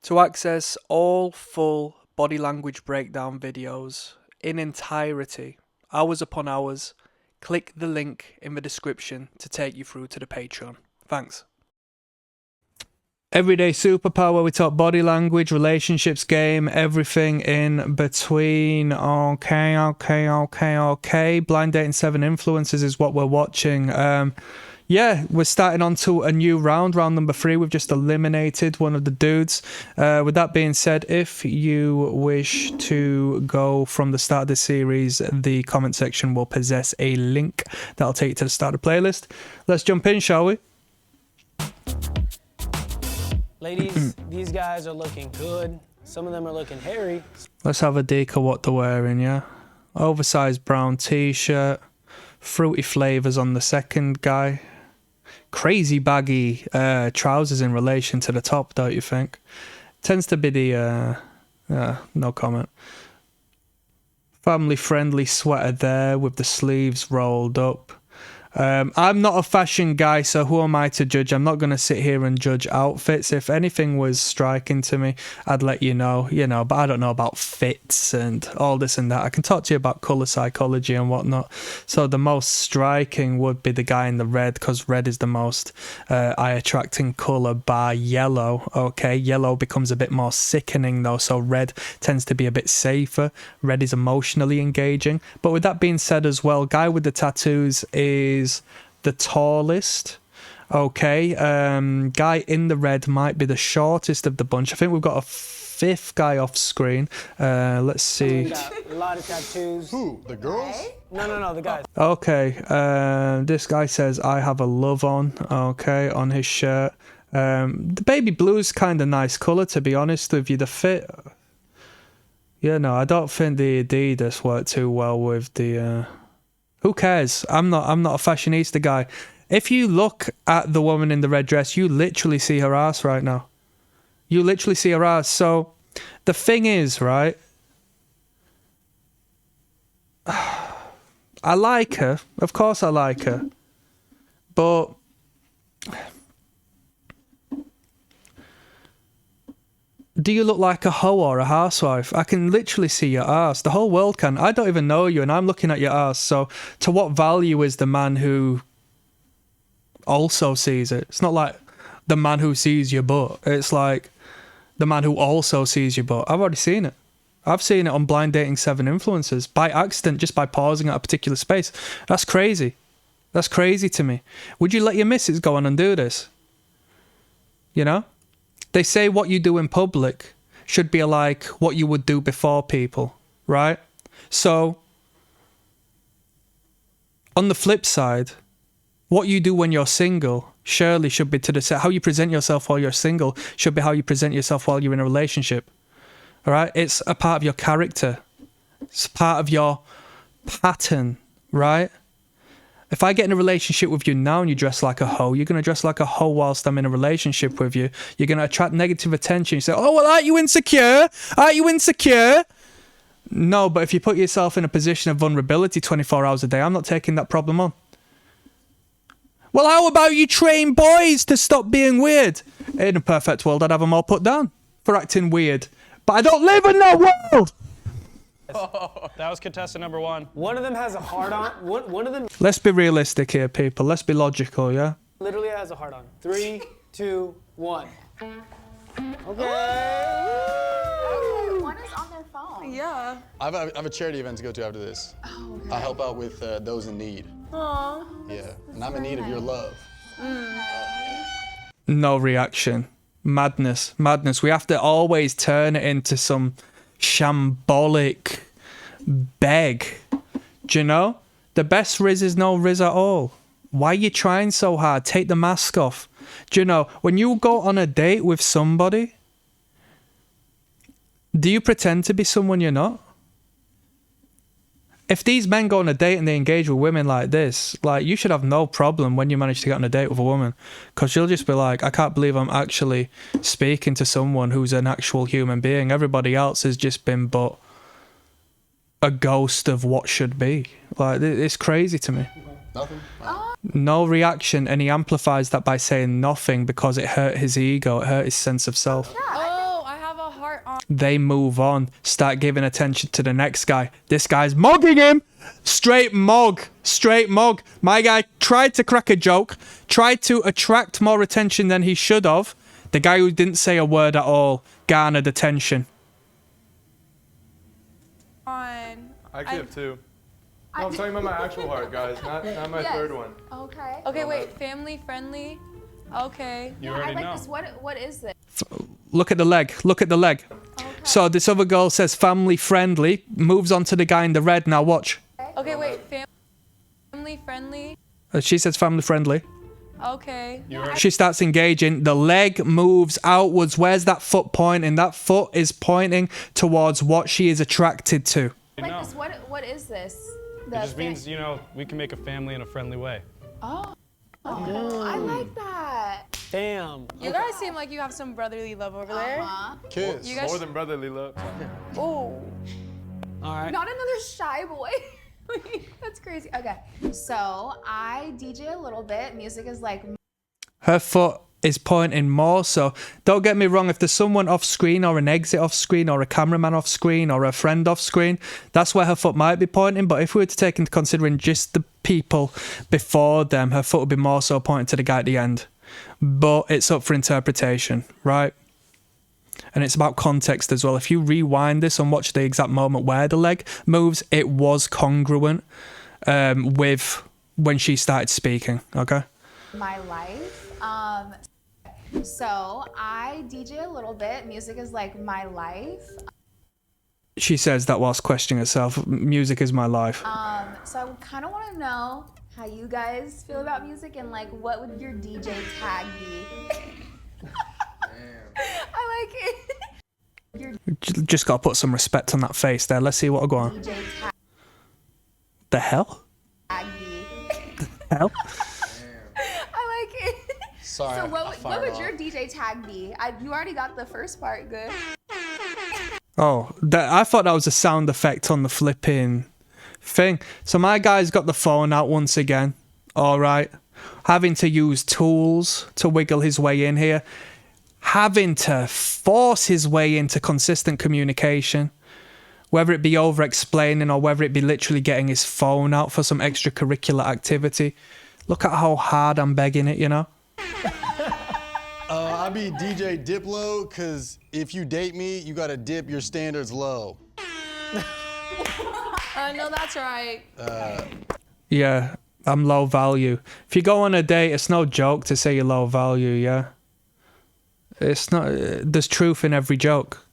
To access all full body language breakdown videos in entirety, hours upon hours, click the link in the description to take you through to the Patreon. Thanks. Everyday superpower, we talk body language, relationships, game, everything in between. Okay. Blind Dating 7 Influences is what we're watching. Yeah, we're starting on to a new round number 3. We've just eliminated one of the dudes. With that being said, if you wish to go from the start of the series, the comment section will possess a link that'll take you to the start of the playlist. Let's jump in, shall we? Ladies, these guys are looking good. Some of them are looking hairy. Let's have a dig of what they're wearing, yeah? Oversized brown t-shirt, fruity flavors on the second guy. Crazy baggy trousers in relation to the top, don't you think? Tends to be the... no comment. Family-friendly sweater there with the sleeves rolled up. I'm not a fashion guy, so who am I to judge? I'm not going to sit here and judge outfits. If anything was striking to me, I'd let you know, but I don't know about fits and all this and that. I can talk to you about colour psychology and whatnot. So the most striking would be the guy in the red, because red is the most eye-attracting colour by yellow. Okay, yellow becomes a bit more sickening though, so red tends to be a bit safer. Red is emotionally engaging. But with that being said as well, guy with the tattoos is the tallest. Okay, guy in the red might be the shortest of the bunch. I think we've got a fifth guy off screen. Let's see. Got a lot of tattoos. Who? The girls? No, the guys. Okay, this guy says I have a love on, okay, on his shirt. The baby blue's kind of nice colour, to be honest with you. The fit, yeah, no, I don't think the Adidas worked too well with the... Who cares? I'm not a fashionista guy. If you look at the woman in the red dress, you literally see her ass right now. You literally see her ass. So the thing is, right? I like her. Of course I like her. But do you look like a hoe or a housewife? I can literally see your ass. The whole world can. I don't even know you and I'm looking at your ass. So to what value is the man who also sees it? It's not like the man who sees your butt. It's like the man who also sees your butt. I've already seen it. I've seen it on Blind Dating 7 Influences by accident, just by pausing at a particular space. That's crazy. That's crazy to me. Would you let your missus go on and do this? You know? They say what you do in public should be like what you would do before people, right? So, on the flip side, what you do when you're single surely should be to the set. How you present yourself while you're single should be how you present yourself while you're in a relationship, all right? It's a part of your character. It's part of your pattern, right? If I get in a relationship with you now and you dress like a hoe, you're going to dress like a hoe whilst I'm in a relationship with you. You're going to attract negative attention. You say, oh, well, aren't you insecure? Aren't you insecure? No, but if you put yourself in a position of vulnerability 24 hours a day, I'm not taking that problem on. Well, how about you train boys to stop being weird? In a perfect world, I'd have them all put down for acting weird. But I don't live in that world. That was contestant number 1. One of them has a heart on. One of them Let's be realistic here, people. Let's be logical, yeah? literally has a heart on. 3, 2, 1. Okay. One is on their phone. Yeah. I have a charity event to go to after this. Oh, okay. I help out with those in need. Aww. Yeah, and I'm in need of your love. No reaction. Madness. We have to always turn it into some shambolic beg. Do you know? The best riz is no riz at all. Why are you trying so hard? Take the mask off. Do you know, when you go on a date with somebody, do you pretend to be someone you're not? If these men go on a date and they engage with women like this, like, you should have no problem when you manage to get on a date with a woman, because you'll just be like, I can't believe I'm actually speaking to someone who's an actual human being. Everybody else has just been but a ghost of what should be. Like, it's crazy to me. Nothing? No reaction, and he amplifies that by saying nothing because it hurt his ego, it hurt his sense of self. Oh, I They move on, start giving attention to the next guy. This guy's mugging him. Straight mug. My guy tried to crack a joke, tried to attract more attention than he should have. The guy who didn't say a word at all garnered attention. I actually have two. No, I'm talking about my actual heart, guys, not my third one. Okay. Okay, wait. Family friendly. Okay. You already know. This. What is this? Look at the leg. Okay. So this other girl says family friendly, moves on to the guy in the red. Now watch. Okay, wait. Family friendly. She says family friendly. Okay. She starts engaging. The leg moves outwards. Where's that foot pointing? That foot is pointing towards what she is attracted to. Like this. What is this? It just means, you know, we can make a family in a friendly way. Oh, I like that. Damn. You guys seem like you have some brotherly love over there. Kiss. You guys. More than brotherly love. Oh. All right. Not another shy boy. That's crazy. Okay. So I DJ a little bit. Music is like. Her foot is pointing more, so don't get me wrong, if there's someone off screen or an exit off screen or a cameraman off screen or a friend off screen, that's where her foot might be pointing. But if we were to take into considering just the people before them, her foot would be more so pointing to the guy at the end. But it's up for interpretation, right? And it's about context as well. If you rewind this and watch the exact moment where the leg moves, it was congruent with when she started speaking, okay? My life. So I DJ a little bit. Music is like my life. She says that whilst questioning herself. Music is my life. So I kind of want to know how you guys feel about music and like what would your DJ tag be? I like it. Just got to put some respect on that face there. Let's see what'll go on. DJ The hell? tag be. The hell? I like it. Sorry. So I what fired would off. your DJ tag be? You already got the first part good. Oh, I thought that was a sound effect on the flipping thing. So my guy's got the phone out once again. All right. Having to use tools to wiggle his way in here. Having to force his way into consistent communication. Whether it be over-explaining or whether it be literally getting his phone out for some extracurricular activity. Look at how hard I'm begging it, you know? I'll be DJ Diplo, because if you date me, you got to dip your standards low. No, that's right. Yeah, I'm low value. If you go on a date, it's no joke to say you're low value, yeah? It's not, there's truth in every joke.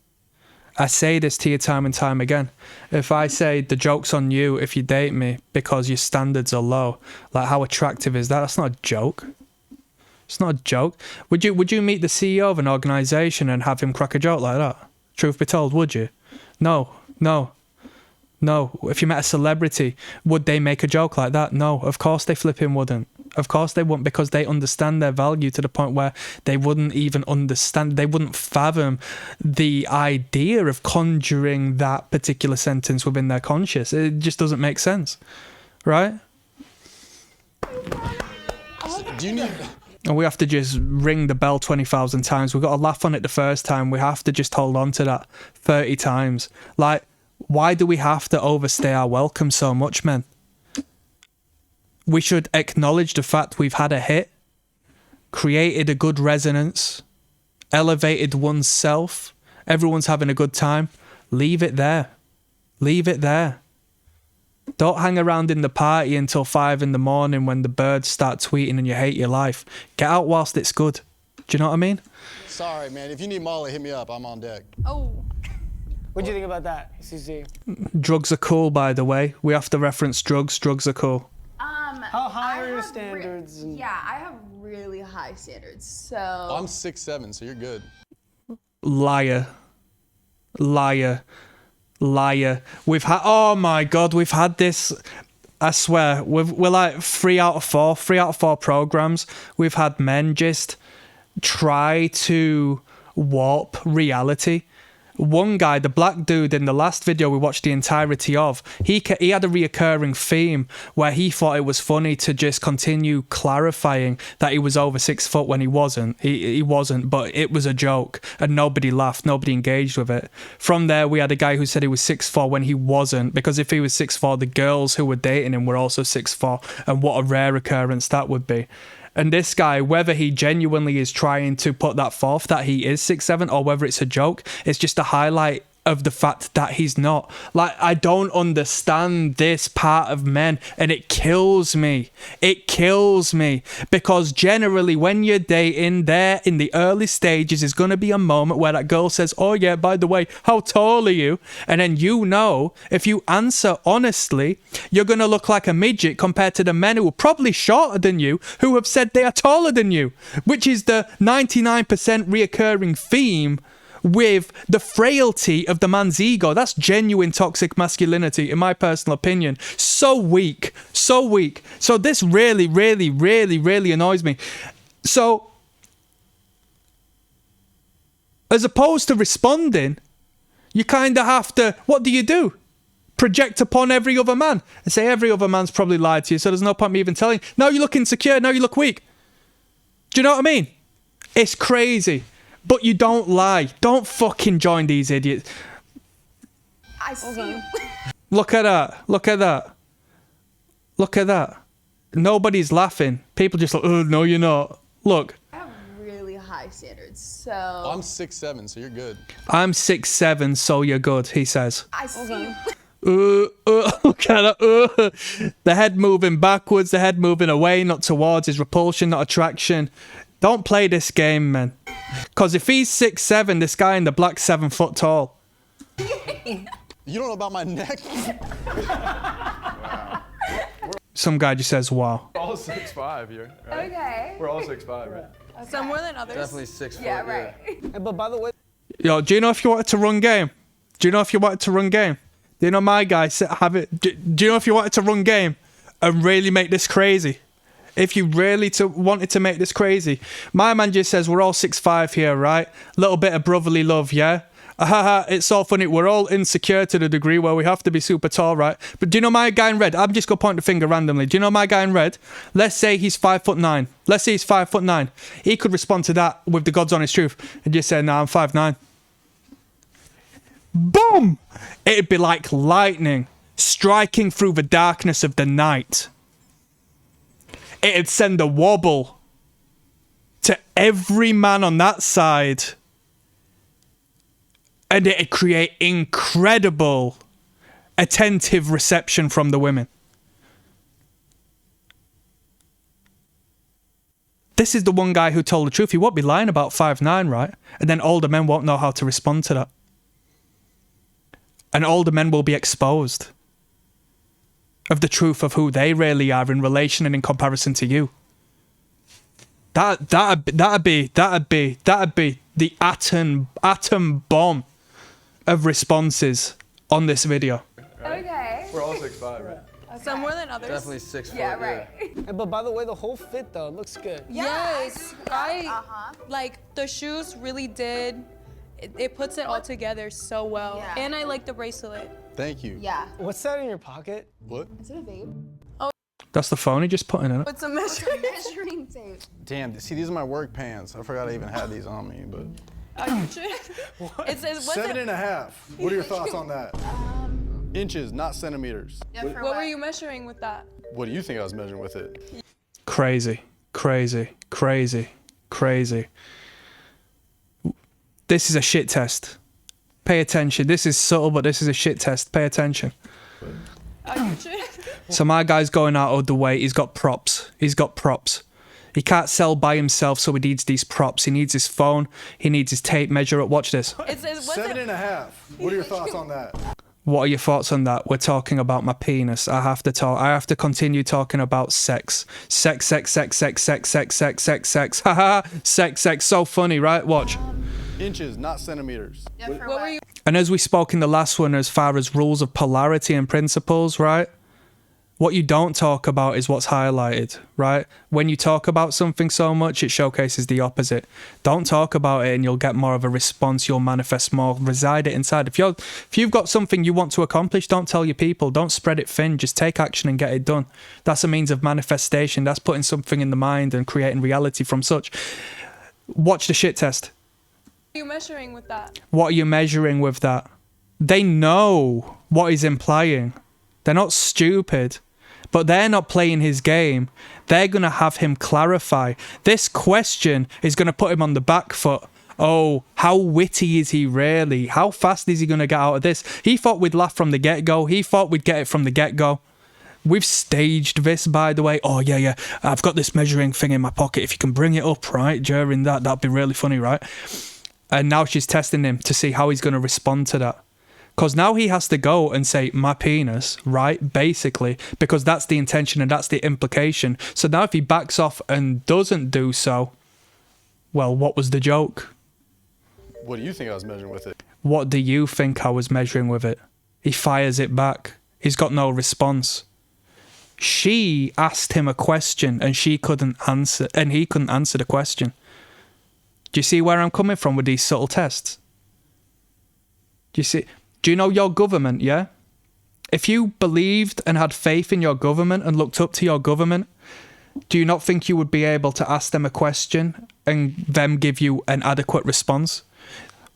I say this to you time and time again. If I say the joke's on you if you date me because your standards are low, like how attractive is that? That's not a joke. It's not a joke. Would you meet the CEO of an organisation and have him crack a joke like that? Truth be told, would you? No. If you met a celebrity, would they make a joke like that? No, of course they flipping wouldn't. Of course they wouldn't, because they understand their value to the point where they wouldn't even understand, they wouldn't fathom the idea of conjuring that particular sentence within their conscious. It just doesn't make sense, right? Do you need... And we have to just ring the bell 20,000 times. We've got to laugh on it the first time. We have to just hold on to that 30 times. Like, why do we have to overstay our welcome so much, men? We should acknowledge the fact we've had a hit, created a good resonance, elevated oneself. Everyone's having a good time. Leave it there. Leave it there. Don't hang around in the party until 5 in the morning when the birds start tweeting and you hate your life. Get out whilst it's good. Do you know what I mean? Sorry, man. If you need Molly, hit me up. I'm on deck. Oh. What'd you think about that, CC? Drugs are cool, by the way. We have to reference drugs. Drugs are cool. How high I are your have standards? Yeah, I have really high standards. So I'm 6'7", so you're good. Liar. We've had, oh my God, we've had this, I swear, we're like 3 out of 4 programs. We've had men just try to warp reality One guy, the black dude in the last video we watched the entirety of, he had a reoccurring theme where he thought it was funny to just continue clarifying that he was over 6 foot when he wasn't. He wasn't, but it was a joke and nobody laughed, nobody engaged with it. From there, we had a guy who said he was 6'4" when he wasn't, because if he was 6'4", the girls who were dating him were also 6'4", and what a rare occurrence that would be. And this guy, whether he genuinely is trying to put that forth that he is 6'7", or whether it's a joke, it's just a highlight of the fact that he's not. Like, I don't understand this part of men, and it kills me. It kills me, because generally when you're dating, there in the early stages is going to be a moment where that girl says, oh yeah, by the way, how tall are you? And then you know, if you answer honestly, you're going to look like a midget compared to the men who are probably shorter than you, who have said they are taller than you, which is the 99% reoccurring theme with the frailty of the man's ego. That's genuine toxic masculinity, in my personal opinion. So weak, so weak. So this really, really, really, really annoys me. So, as opposed to responding, you kind of have to, what do? Project upon every other man and say every other man's probably lied to you, so there's no point me even telling. Now you look insecure, now you look weak. Do you know what I mean? It's crazy. But you don't lie. Don't fucking join these idiots. I see. Look at that. Look at that. Look at that. Nobody's laughing. People just like, oh, no, you're not. Look. I have really high standards, so. I'm 6'7", so you're good. I'm 6'7", so you're good, he says. I see. Look at that. The head moving backwards, the head moving away, not towards, is repulsion, not attraction. Don't play this game, man. Because if he's 6'7", this guy in the black 7 foot tall. You don't know about my neck? Some guy just says, wow. We're all 6'5" here, right? Okay. We're all 6'5", right? Some more than others. Definitely 6 foot. Yeah, right. Hey, but by the way, Yo, do you know if you wanted to run game? Do you know if you wanted to run game? Do you know my guy have it? Do you know if you wanted to run game and really make this crazy? If you really wanted to make this crazy, my man just says we're all 6'5" here, right? Little bit of brotherly love, yeah. It's so funny. We're all insecure to the degree where we have to be super tall, right? But do you know my guy in red? I'm just gonna point the finger randomly. Do you know my guy in red? Let's say he's 5'9". Let's say he's 5'9". He could respond to that with the God's honest truth and just say, "Nah, I'm 5'9". Boom! It'd be like lightning striking through the darkness of the night. It'd send a wobble to every man on that side. And it'd create incredible attentive reception from the women. This is the one guy who told the truth. He won't be lying about 5'9", right? And then older men won't know how to respond to that. And older men will be exposed of the truth of who they really are in relation and in comparison to you. That'd be the atom bomb of responses on this video. Okay. We're all 6'5", right? Some more than others. Definitely 6 foot. Yeah, right. hey, but by the way, the whole fit though looks good. Yes, I Uh-huh. like the shoes really did. It puts it all together so well. Yeah. And I like the bracelet. Thank you. Yeah. What's that in your pocket? What? Is it a vape? That's the phone he just put in it. It's a measuring. Measuring tape. Damn, see, these are my work pants. I forgot I even had these on me, but. It's 7.5. What are your thoughts on that? Inches, not centimeters. Yeah, for what were you measuring with that? What do you think I was measuring with it? Crazy, crazy, crazy, crazy. This is a shit test. Pay attention. This is subtle, but this is a shit test. Pay attention. So my guy's going out of the way. He's got props. He's got props. He can't sell by himself, so he needs these props. He needs his phone. He needs his tape measure. Watch this. It's 7.5. What are your thoughts on that? What are your thoughts on that? We're talking about my penis. I have to talk. I have to continue talking about sex. Sex, sex, sex, sex, sex, sex, sex, sex, sex. Haha. Sex, sex. So funny, right? Watch. Inches, not centimeters. Yeah, for what were you? And as we spoke in the last one, as far as rules of polarity and principles, right? What you don't talk about is what's highlighted, right? When you talk about something so much, it showcases the opposite. Don't talk about it and you'll get more of a response. You'll manifest more. Reside it inside. If you've got something you want to accomplish, don't tell your people. Don't spread it thin. Just take action and get it done. That's a means of manifestation. That's putting something in the mind and creating reality from such. Watch the shit test. What are you measuring with that? What are you measuring with that? They know what he's implying. They're not stupid. But they're not playing his game. They're going to have him clarify. This question is going to put him on the back foot. Oh, how witty is he really? How fast is he going to get out of this? He thought we'd laugh from the get-go. He thought we'd get it from the get-go. We've staged this, by the way. Oh, yeah. I've got this measuring thing in my pocket. If you can bring it up, right, during that'd be really funny, right? And now she's testing him to see how he's going to respond to that. Because now he has to go and say, my penis, right? Basically, because that's the intention and that's the implication. So now if he backs off and doesn't do so, well, what was the joke? What do you think I was measuring with it? What do you think I was measuring with it? He fires it back. He's got no response. She asked him a question and she couldn't answer, and he couldn't answer the question. Do you see where I'm coming from with these subtle tests? Do you see? Do you know your government, yeah? If you believed and had faith in your government and looked up to your government, do you not think you would be able to ask them a question and them give you an adequate response?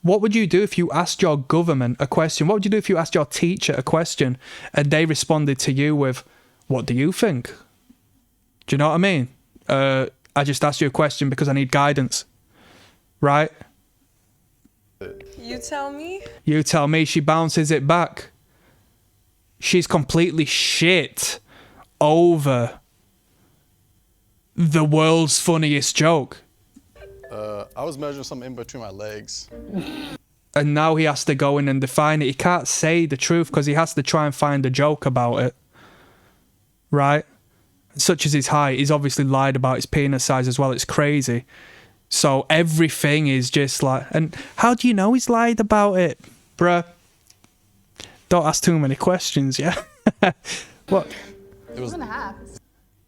What would you do if you asked your government a question? What would you do if you asked your teacher a question and they responded to you with, what do you think? Do you know what I mean? I just asked you a question because I need guidance. Right? You tell me? You tell me. She bounces it back. She's completely shit over the world's funniest joke. I was measuring something in between my legs. And now he has to go in and define it. He can't say the truth because he has to try and find a joke about it. Right? Such as his height. He's obviously lied about his penis size as well. It's crazy. So everything is just like, and how do you know he's lied about it? Bruh, don't ask too many questions, yeah? What? It was 2.5.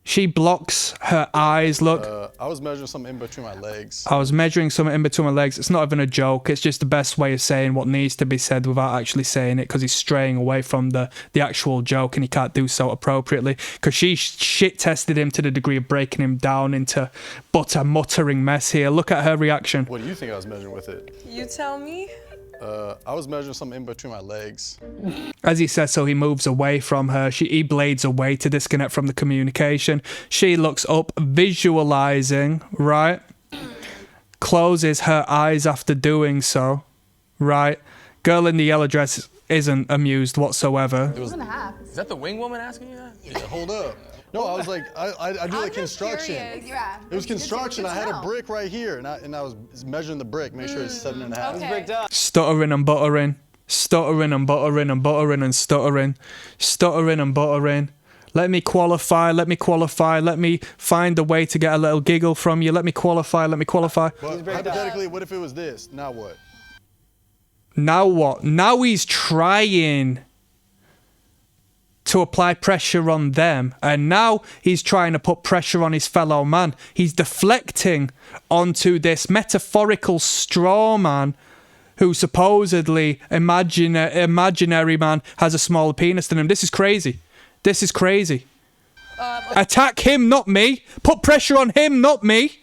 She blocks her eyes, look. I was measuring something in between my legs. I was measuring something in between my legs. It's not even a joke. It's just the best way of saying what needs to be said without actually saying it because he's straying away from the actual joke and he can't do so appropriately because she shit-tested him to the degree of breaking him down into but a muttering mess here. Look at her reaction. What do you think I was measuring with it? You tell me? I was measuring something in between my legs. As he says so, he moves away from her. He blades away to disconnect from the communication. She looks up, visualizing, right? Closes her eyes after doing so, right? Girl in the yellow dress isn't amused whatsoever. It was, 2.5. Is that the wing woman asking you that? yeah, hold up. No, I was like, I do like construction. Yeah. It was construction. Good I to had a know. brick right here, and I was measuring the brick, make sure it's 7.5. Okay. Bricked up. Stuttering and buttering. Stuttering and buttering and buttering and stuttering. Stuttering and buttering. Let me qualify, let me qualify, let me find a way to get a little giggle from you. Let me qualify, let me qualify. But hypothetically, what if it was this? Now what? Now what? Now he's trying to apply pressure on them, and now he's trying to put pressure on his fellow man. He's deflecting onto this metaphorical straw man who supposedly imaginary man has a smaller penis than him. This is crazy. This is crazy. Attack him, not me. Put pressure on him, not me.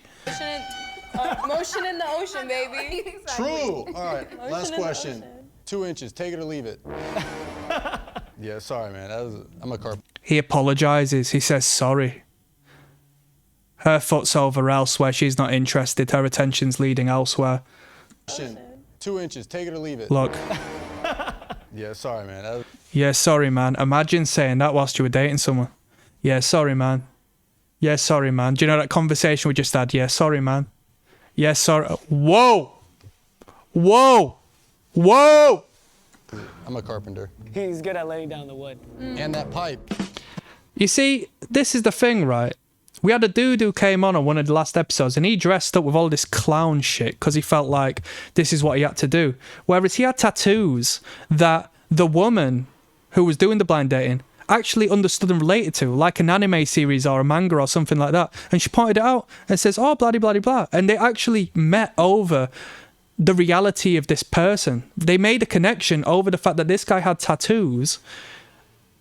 Motion in the ocean, baby. True. All right, last Motion in the question. ocean. 2 inches, take it or leave it. Yeah, sorry, man. I'm a carpenter. He apologizes. He says sorry. Her foot's over elsewhere. She's not interested. Her attention's leading elsewhere. 2 inches, take it or leave it. Look. Yeah, sorry, man. Yeah, sorry, man. Imagine saying that whilst you were dating someone. Yeah, sorry, man. Yeah, sorry, man. Do you know that conversation we just had? Yeah, sorry, man. Yeah, sorry. Whoa! Whoa! Whoa! I'm a carpenter. He's good at laying down the wood. And that pipe. You see, this is the thing, right? We had a dude who came on one of the last episodes and he dressed up with all this clown shit because he felt like this is what he had to do. Whereas he had tattoos that the woman who was doing the blind dating actually understood and related to, like an anime series or a manga or something like that. And she pointed it out and says, oh, blah, blah, blah, blah. And they actually met over the reality of this person. They made a connection over the fact that this guy had tattoos,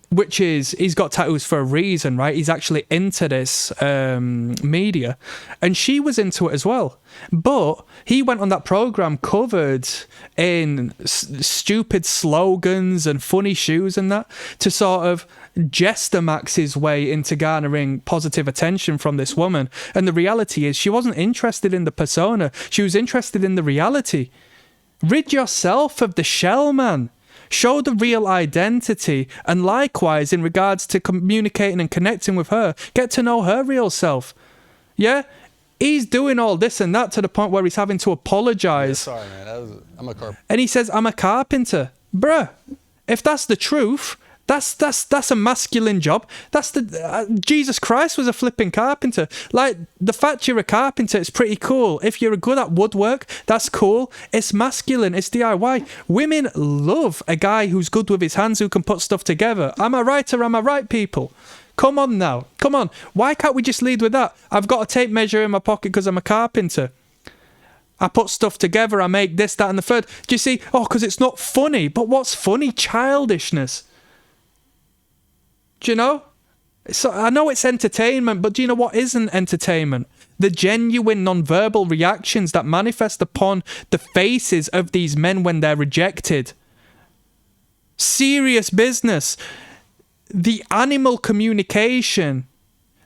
which is, he's got tattoos for a reason, right? He's actually into this media. And she was into it as well. But he went on that program covered in stupid slogans and funny shoes and that to sort of jester max his way into garnering positive attention from this woman. And the reality is she wasn't interested in the persona. She was interested in the reality. Rid yourself of the shell, man. Show the real identity, and likewise in regards to communicating and connecting with her, get to know her real self. Yeah? He's doing all this and that to the point where he's having to apologise. Sorry, man. I'm a carpenter. And he says, I'm a carpenter. Bruh, if that's the truth, that's a masculine job. That's the Jesus Christ was a flipping carpenter. Like, the fact you're a carpenter is pretty cool. If you're good at woodwork, that's cool. It's masculine. It's DIY. Women love a guy who's good with his hands, who can put stuff together. Am I right or am I right, people? Come on now. Come on. Why can't we just lead with that? I've got a tape measure in my pocket because I'm a carpenter. I put stuff together. I make this, that, and the third. Do you see? Oh, because it's not funny. But what's funny? Childishness. Do you know? So I know it's entertainment, but do you know what isn't entertainment? The genuine non-verbal reactions that manifest upon the faces of these men when they're rejected. Serious business. The animal communication.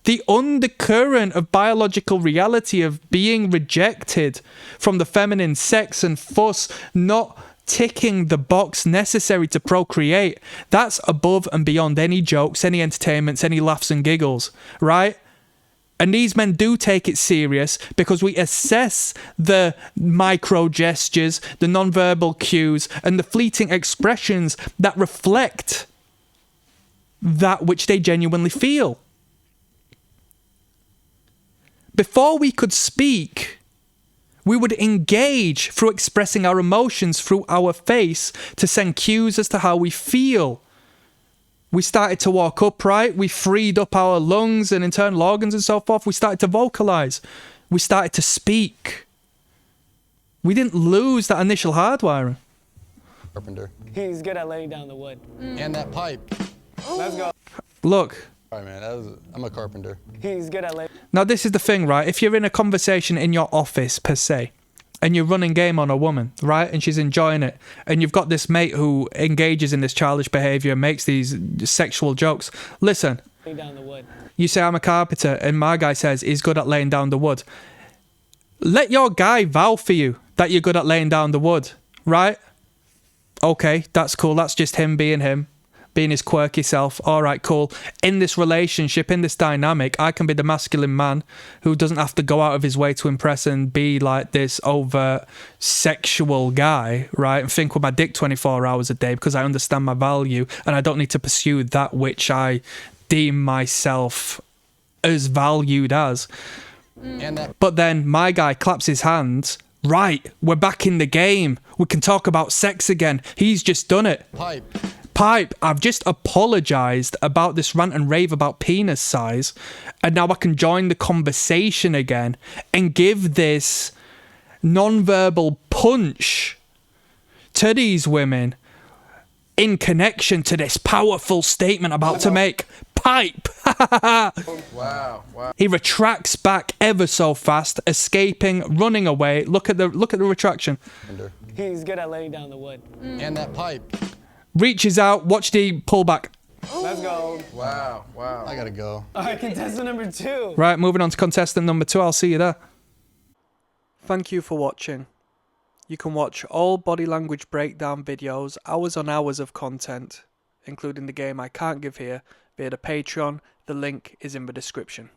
The undercurrent of biological reality of being rejected from the feminine sex and thus not ticking the box necessary to procreate. That's above and beyond any jokes, any entertainments, any laughs and giggles, right? And these men do take it serious because we assess the micro gestures, the non-verbal cues, and the fleeting expressions that reflect that which they genuinely feel. Before we could speak, we would engage through expressing our emotions through our face to send cues as to how we feel. We started to walk upright. We freed up our lungs and internal organs and so forth. We started to vocalize. We started to speak. We didn't lose that initial hardwiring. Carpenter. He's good at laying down the wood. And that pipe. Let's go. Look. Sorry, man. I'm a carpenter. He's good at laying. Now, this is the thing, right? If you're in a conversation in your office, per se, and you're running game on a woman, right? And she's enjoying it. And you've got this mate who engages in this childish behaviour and makes these sexual jokes. Listen. Laying down the wood. You say, I'm a carpenter, and my guy says he's good at laying down the wood. Let your guy vow for you that you're good at laying down the wood, right? Okay, that's cool. That's just him, being his quirky self. All right, cool. In this relationship, in this dynamic, I can be the masculine man who doesn't have to go out of his way to impress and be like this overt sexual guy, right? And think with my dick 24 hours a day because I understand my value and I don't need to pursue that which I deem myself as valued as. But then my guy claps his hands. Right, we're back in the game. We can talk about sex again. He's just done it. Pipe, I've just apologised about this rant and rave about penis size, and now I can join the conversation again and give this non-verbal punch to these women in connection to this powerful statement I'm about to make. Pipe! Wow. He retracts back ever so fast, escaping, running away. Look at the retraction. He's good at laying down the wood. And that pipe. Reaches out, watch the pullback. Let's go. Wow. I gotta go. All right, contestant number 2. Right, moving on to contestant number 2. I'll see you there. Thank you for watching. You can watch all body language breakdown videos, hours on hours of content, including the game I can't give here, via the Patreon. The link is in the description.